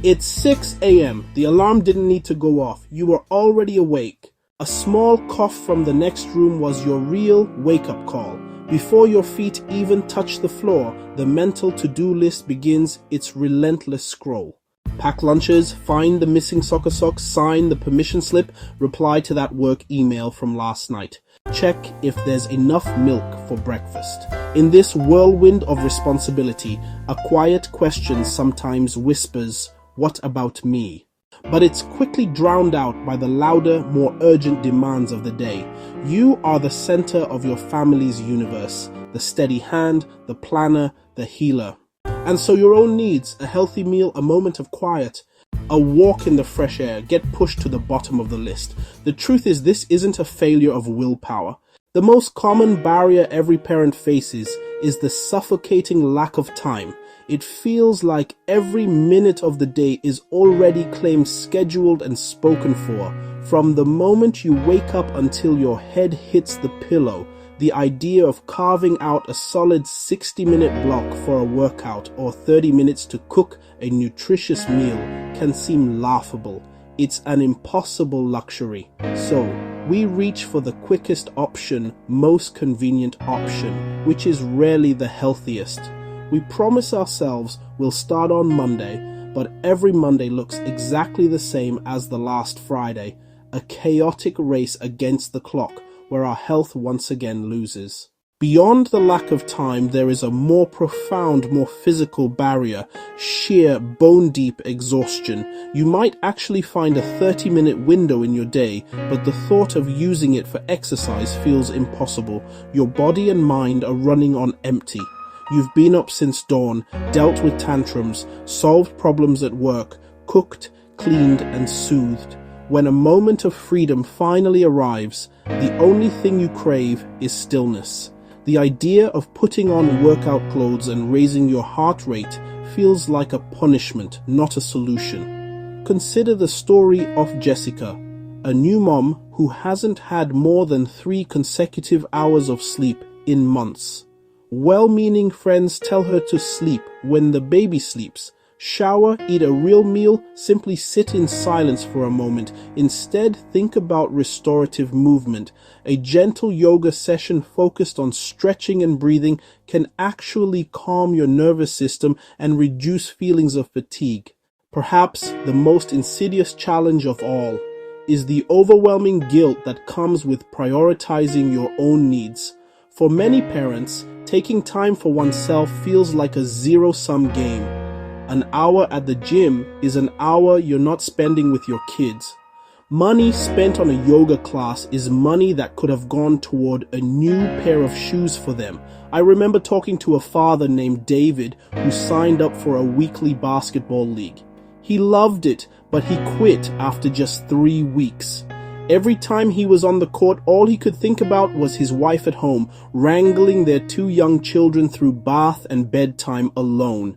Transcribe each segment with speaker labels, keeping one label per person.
Speaker 1: It's 6 a.m. The alarm didn't need to go off. You were already awake. A small cough from the next room was your real wake-up call. Before your feet even touch the floor, the mental to-do list begins its relentless scroll. Pack lunches, find the missing soccer socks, sign the permission slip, reply to that work email from last night. Check if there's enough milk for breakfast. In this whirlwind of responsibility, a quiet question sometimes whispers, "What about me?" But it's quickly drowned out by the louder, more urgent demands of the day. You are the center of your family's universe, the steady hand, the planner, the healer. And so your own needs, a healthy meal, a moment of quiet, a walk in the fresh air, get pushed to the bottom of the list. The truth is, this isn't a failure of willpower. The most common barrier every parent faces is the suffocating lack of time. It feels like every minute of the day is already claimed, scheduled, and spoken for. From the moment you wake up until your head hits the pillow, the idea of carving out a solid 60-minute block for a workout or 30 minutes to cook a nutritious meal can seem laughable. It's an impossible luxury. So, we reach for the quickest option, most convenient option, which is rarely the healthiest. We promise ourselves we'll start on Monday, but every Monday looks exactly the same as the last Friday, a chaotic race against the clock where our health once again loses. Beyond the lack of time, there is a more profound, more physical barrier, sheer bone-deep exhaustion. You might actually find a 30-minute window in your day, but the thought of using it for exercise feels impossible. Your body and mind are running on empty. You've been up since dawn, dealt with tantrums, solved problems at work, cooked, cleaned, and soothed. When a moment of freedom finally arrives, the only thing you crave is stillness. The idea of putting on workout clothes and raising your heart rate feels like a punishment, not a solution. Consider the story of Jessica, a new mom who hasn't had more than 3 consecutive hours of sleep in months. Well-meaning friends tell her to sleep when the baby sleeps. Shower, eat a real meal, simply sit in silence for a moment. Instead, think about restorative movement. A gentle yoga session focused on stretching and breathing can actually calm your nervous system and reduce feelings of fatigue. Perhaps the most insidious challenge of all is the overwhelming guilt that comes with prioritizing your own needs. For many parents, taking time for oneself feels like a zero-sum game. An hour at the gym is an hour you're not spending with your kids. Money spent on a yoga class is money that could have gone toward a new pair of shoes for them. I remember talking to a father named David who signed up for a weekly basketball league. He loved it, but he quit after just 3 weeks. Every time he was on the court, all he could think about was his wife at home, wrangling their 2 young children through bath and bedtime alone.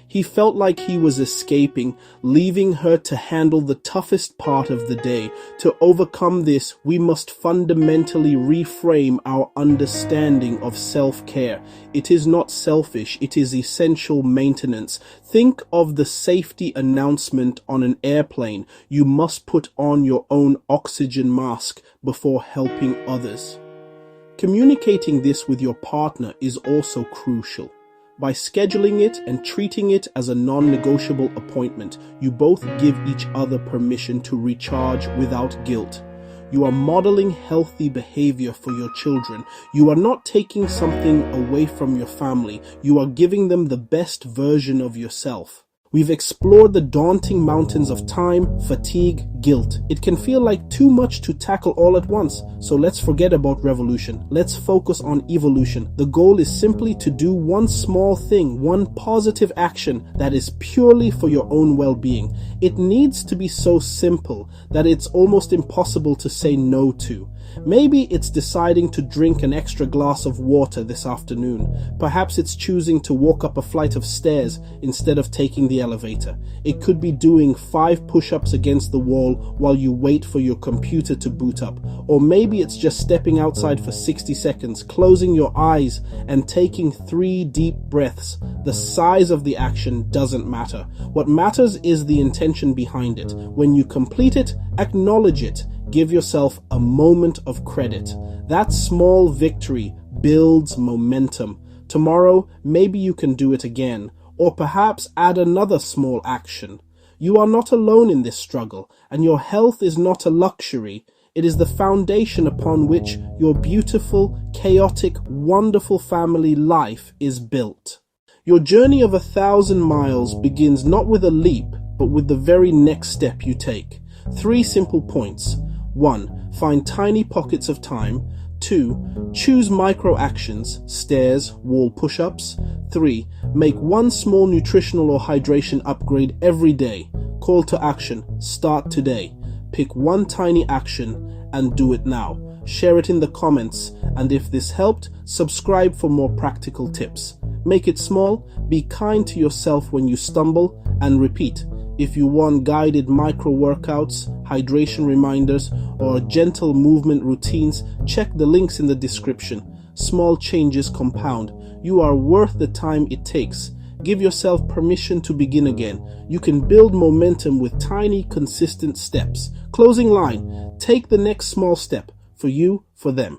Speaker 1: He felt like he was escaping, leaving her to handle the toughest part of the day. To overcome this, we must fundamentally reframe our understanding of self-care. It is not selfish, it is essential maintenance. Think of the safety announcement on an airplane. You must put on your own oxygen mask before helping others. Communicating this with your partner is also crucial. By scheduling it and treating it as a non-negotiable appointment, you both give each other permission to recharge without guilt. You are modeling healthy behavior for your children. You are not taking something away from your family. You are giving them the best version of yourself. We've explored the daunting mountains of time, fatigue, guilt. It can feel like too much to tackle all at once. So let's forget about revolution. Let's focus on evolution. The goal is simply to do one small thing, one positive action that is purely for your own well-being. It needs to be so simple that it's almost impossible to say no to. Maybe it's deciding to drink an extra glass of water this afternoon. Perhaps it's choosing to walk up a flight of stairs instead of taking the elevator. It could be doing 5 push-ups against the wall while you wait for your computer to boot up. Or maybe it's just stepping outside for 60 seconds, closing your eyes and taking 3 deep breaths. The size of the action doesn't matter. What matters is the intention behind it. When you complete it, acknowledge it. Give yourself a moment of credit. That small victory builds momentum. Tomorrow, maybe you can do it again, or perhaps add another small action. You are not alone in this struggle, and your health is not a luxury. It is the foundation upon which your beautiful, chaotic, wonderful family life is built. Your journey of 1,000 miles begins not with a leap, but with the very next step you take. 3 simple points. 1. Find tiny pockets of time. 2. Choose micro actions, stairs, wall push-ups. 3. Make one small nutritional or hydration upgrade every day. Call to action, start today. Pick one tiny action and do it now. Share it in the comments, and if this helped, subscribe for more practical tips. Make it small, be kind to yourself when you stumble, and repeat. If you want guided micro workouts, hydration reminders, or gentle movement routines, check the links in the description. Small changes compound. You are worth the time it takes. Give yourself permission to begin again. You can build momentum with tiny, consistent steps. Closing line. Take the next small step. For you, for them.